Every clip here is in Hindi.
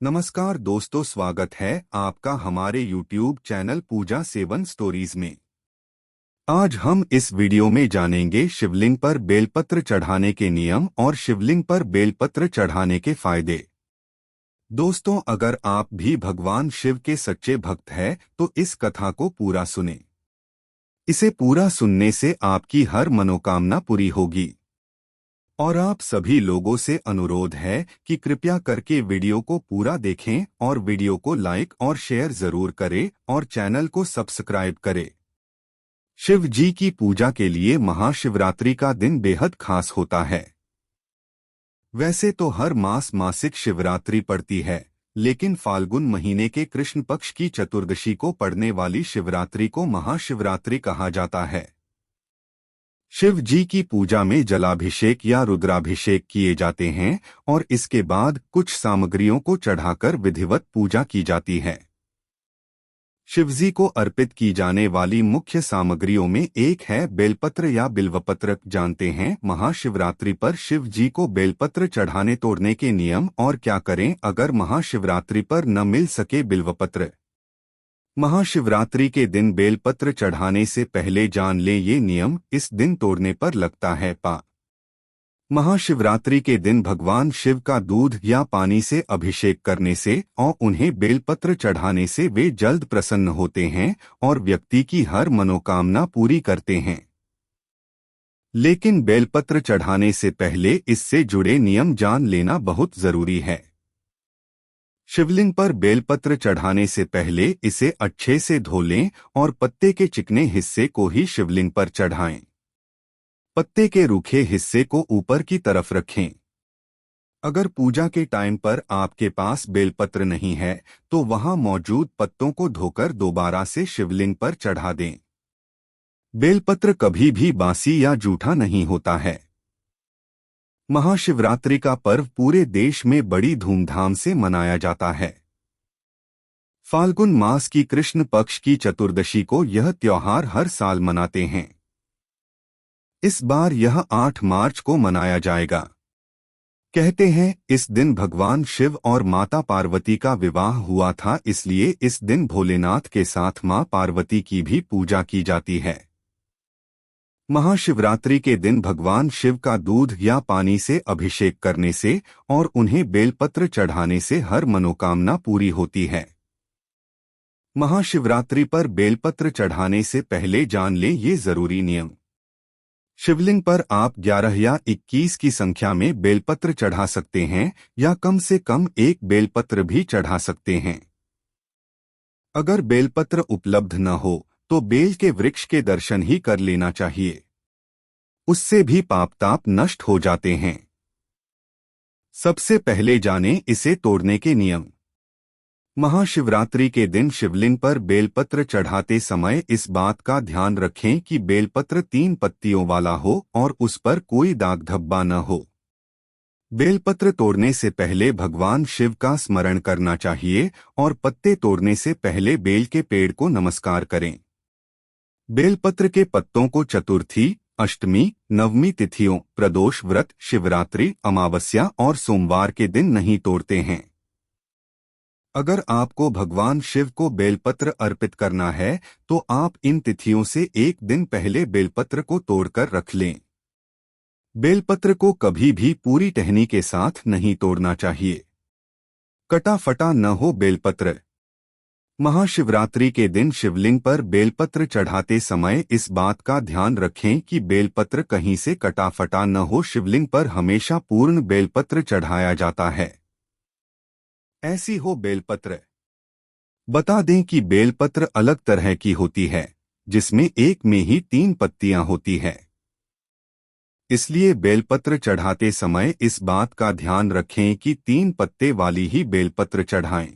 नमस्कार दोस्तों, स्वागत है आपका हमारे YouTube चैनल पूजा सेवन स्टोरीज में। आज हम इस वीडियो में जानेंगे शिवलिंग पर बेलपत्र चढ़ाने के नियम और शिवलिंग पर बेलपत्र चढ़ाने के फायदे। दोस्तों, अगर आप भी भगवान शिव के सच्चे भक्त हैं तो इस कथा को पूरा सुनें। इसे पूरा सुनने से आपकी हर मनोकामना पूरी होगी। और आप सभी लोगों से अनुरोध है कि कृपया करके वीडियो को पूरा देखें और वीडियो को लाइक और शेयर जरूर करें और चैनल को सब्सक्राइब करें। शिव जी की पूजा के लिए महाशिवरात्रि का दिन बेहद खास होता है। वैसे तो हर मास मासिक शिवरात्रि पड़ती है, लेकिन फाल्गुन महीने के कृष्ण पक्ष की चतुर्दशी को पड़ने वाली शिवरात्रि को महाशिवरात्रि कहा जाता है। शिव जी की पूजा में जलाभिषेक या रुद्राभिषेक किए जाते हैं और इसके बाद कुछ सामग्रियों को चढ़ाकर विधिवत पूजा की जाती है। शिवजी को अर्पित की जाने वाली मुख्य सामग्रियों में एक है बेलपत्र या बिल्वपत्र। जानते हैं महाशिवरात्रि पर शिव जी को बेलपत्र चढ़ाने तोड़ने के नियम और क्या करें अगर महाशिवरात्रि पर न मिल सके बिल्वपत्र। महाशिवरात्रि के दिन बेलपत्र चढ़ाने से पहले जान लें ये नियम इस दिन तोड़ने पर लगता है पाप। महाशिवरात्रि के दिन भगवान शिव का दूध या पानी से अभिषेक करने से और उन्हें बेलपत्र चढ़ाने से वे जल्द प्रसन्न होते हैं और व्यक्ति की हर मनोकामना पूरी करते हैं। लेकिन बेलपत्र चढ़ाने से पहले इससे जुड़े नियम जान लेना बहुत जरूरी है। शिवलिंग पर बेलपत्र चढ़ाने से पहले इसे अच्छे से धो लें और पत्ते के चिकने हिस्से को ही शिवलिंग पर चढ़ाएं। पत्ते के रूखे हिस्से को ऊपर की तरफ रखें। अगर पूजा के टाइम पर आपके पास बेलपत्र नहीं है तो वहां मौजूद पत्तों को धोकर दोबारा से शिवलिंग पर चढ़ा दें। बेलपत्र कभी भी बासी या जूठा नहीं होता है। महाशिवरात्रि का पर्व पूरे देश में बड़ी धूमधाम से मनाया जाता है। फाल्गुन मास की कृष्ण पक्ष की चतुर्दशी को यह त्योहार हर साल मनाते हैं। इस बार यह 8 मार्च को मनाया जाएगा। कहते हैं इस दिन भगवान शिव और माता पार्वती का विवाह हुआ था, इसलिए इस दिन भोलेनाथ के साथ मां पार्वती की भी पूजा की जाती है। महाशिवरात्रि के दिन भगवान शिव का दूध या पानी से अभिषेक करने से और उन्हें बेलपत्र चढ़ाने से हर मनोकामना पूरी होती है। महाशिवरात्रि पर बेलपत्र चढ़ाने से पहले जान लें ये जरूरी नियम। शिवलिंग पर आप 11 या 21 की संख्या में बेलपत्र चढ़ा सकते हैं या कम से कम एक बेलपत्र भी चढ़ा सकते हैं। अगर बेलपत्र उपलब्ध न हो तो बेल के वृक्ष के दर्शन ही कर लेना चाहिए। उससे भी पाप ताप नष्ट हो जाते हैं। सबसे पहले जानें इसे तोड़ने के नियम। महाशिवरात्रि के दिन शिवलिंग पर बेलपत्र चढ़ाते समय इस बात का ध्यान रखें कि बेलपत्र 3 पत्तियों वाला हो और उस पर कोई दाग धब्बा न हो। बेलपत्र तोड़ने से पहले भगवान शिव का स्मरण करना चाहिए और पत्ते तोड़ने से पहले बेल के पेड़ को नमस्कार करें। बेलपत्र के पत्तों को चतुर्थी, अष्टमी, नवमी तिथियों, प्रदोष व्रत, शिवरात्रि, अमावस्या और सोमवार के दिन नहीं तोड़ते हैं। अगर आपको भगवान शिव को बेलपत्र अर्पित करना है तो आप इन तिथियों से एक दिन पहले बेलपत्र को तोड़कर रख लें। बेलपत्र को कभी भी पूरी टहनी के साथ नहीं तोड़ना चाहिए। कटा फटा न हो बेलपत्र। महाशिवरात्रि के दिन शिवलिंग पर बेलपत्र चढ़ाते समय इस बात का ध्यान रखें कि बेलपत्र कहीं से कटा फटा न हो। शिवलिंग पर हमेशा पूर्ण बेलपत्र चढ़ाया जाता है। ऐसी हो बेलपत्र। बता दें कि बेलपत्र अलग तरह की होती है, जिसमें एक में ही 3 पत्तियां होती है। इसलिए बेलपत्र चढ़ाते समय इस बात का ध्यान रखें कि 3 पत्ते वाली ही बेलपत्र चढ़ाएं,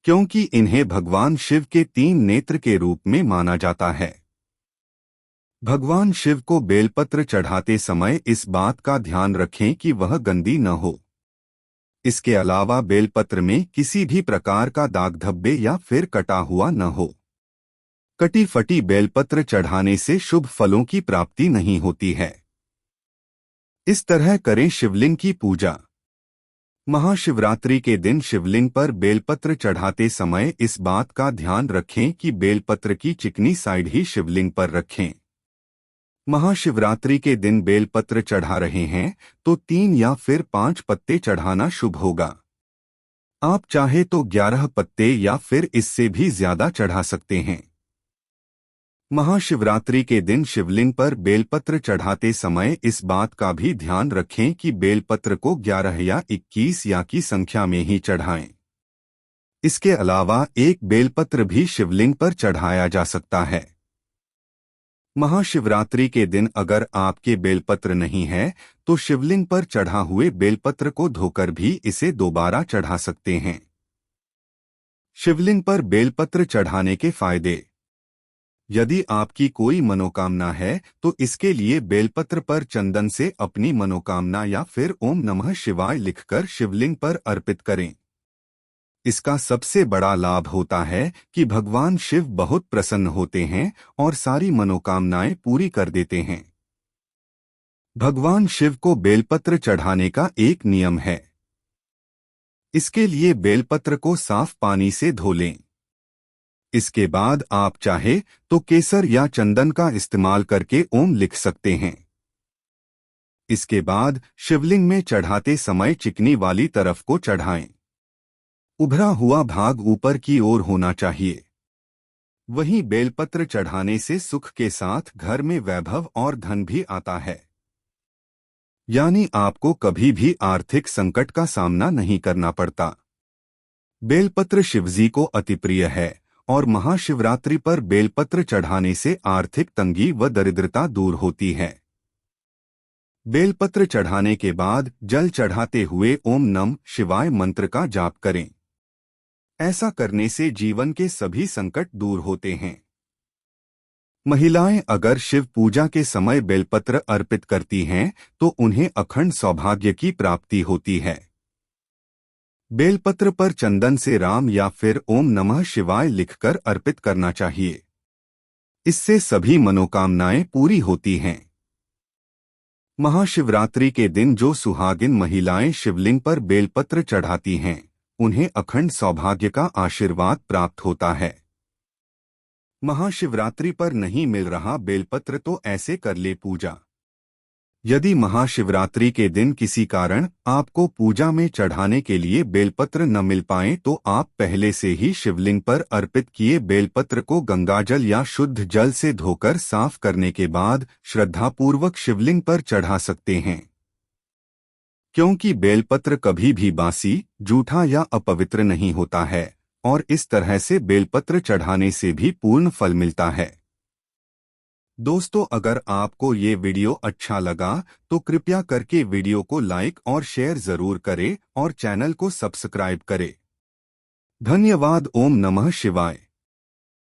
क्योंकि इन्हें भगवान शिव के 3 नेत्र के रूप में माना जाता है। भगवान शिव को बेलपत्र चढ़ाते समय इस बात का ध्यान रखें कि वह गंदी न हो। इसके अलावा बेलपत्र में किसी भी प्रकार का दाग धब्बे या फिर कटा हुआ न हो। कटी फटी बेलपत्र चढ़ाने से शुभ फलों की प्राप्ति नहीं होती है। इस तरह करें शिवलिंग की पूजा। महाशिवरात्रि के दिन शिवलिंग पर बेलपत्र चढ़ाते समय इस बात का ध्यान रखें कि बेलपत्र की चिकनी साइड ही शिवलिंग पर रखें। महाशिवरात्रि के दिन बेलपत्र चढ़ा रहे हैं तो 3 या फिर 5 पत्ते चढ़ाना शुभ होगा। आप चाहे तो 11 पत्ते या फिर इससे भी ज्यादा चढ़ा सकते हैं। महाशिवरात्रि के दिन शिवलिंग पर बेलपत्र चढ़ाते समय इस बात का भी ध्यान रखें कि बेलपत्र को 11 या 21 या की संख्या में ही चढ़ाएं। इसके अलावा एक बेलपत्र भी शिवलिंग पर चढ़ाया जा सकता है। महाशिवरात्रि के दिन अगर आपके बेलपत्र नहीं है तो शिवलिंग पर चढ़ा हुए बेलपत्र को धोकर भी इसे दोबारा चढ़ा सकते हैं। शिवलिंग पर बेलपत्र चढ़ाने के फायदे। यदि आपकी कोई मनोकामना है तो इसके लिए बेलपत्र पर चंदन से अपनी मनोकामना या फिर ओम नमः शिवाय लिखकर शिवलिंग पर अर्पित करें। इसका सबसे बड़ा लाभ होता है कि भगवान शिव बहुत प्रसन्न होते हैं और सारी मनोकामनाएं पूरी कर देते हैं। भगवान शिव को बेलपत्र चढ़ाने का एक नियम है। इसके लिए बेलपत्र को साफ पानी से धो लें। इसके बाद आप चाहे तो केसर या चंदन का इस्तेमाल करके ओम लिख सकते हैं। इसके बाद शिवलिंग में चढ़ाते समय चिकनी वाली तरफ को चढ़ाएं। उभरा हुआ भाग ऊपर की ओर होना चाहिए। वहीं बेलपत्र चढ़ाने से सुख के साथ घर में वैभव और धन भी आता है, यानी आपको कभी भी आर्थिक संकट का सामना नहीं करना पड़ता। बेलपत्र शिवजी को अति प्रिय है और महाशिवरात्रि पर बेलपत्र चढ़ाने से आर्थिक तंगी व दरिद्रता दूर होती है। बेलपत्र चढ़ाने के बाद जल चढ़ाते हुए ओम नमः शिवाय मंत्र का जाप करें। ऐसा करने से जीवन के सभी संकट दूर होते हैं। महिलाएं अगर शिव पूजा के समय बेलपत्र अर्पित करती हैं तो उन्हें अखंड सौभाग्य की प्राप्ति होती है। बेलपत्र पर चंदन से राम या फिर ओम नमः शिवाय लिखकर अर्पित करना चाहिए। इससे सभी मनोकामनाएं पूरी होती हैं। महाशिवरात्रि के दिन जो सुहागिन महिलाएं शिवलिंग पर बेलपत्र चढ़ाती हैं उन्हें अखंड सौभाग्य का आशीर्वाद प्राप्त होता है। महाशिवरात्रि पर नहीं मिल रहा बेलपत्र तो ऐसे कर ले पूजा। यदि महाशिवरात्रि के दिन किसी कारण आपको पूजा में चढ़ाने के लिए बेलपत्र न मिल पाए तो आप पहले से ही शिवलिंग पर अर्पित किए बेलपत्र को गंगाजल या शुद्ध जल से धोकर साफ करने के बाद श्रद्धापूर्वक शिवलिंग पर चढ़ा सकते हैं। क्योंकि बेलपत्र कभी भी बासी, जूठा या अपवित्र नहीं होता है और इस तरह से बेलपत्र चढ़ाने से भी पूर्ण फल मिलता है। दोस्तों, अगर आपको ये वीडियो अच्छा लगा तो कृपया करके वीडियो को लाइक और शेयर जरूर करें और चैनल को सब्सक्राइब करें। धन्यवाद। ओम नमः शिवाय।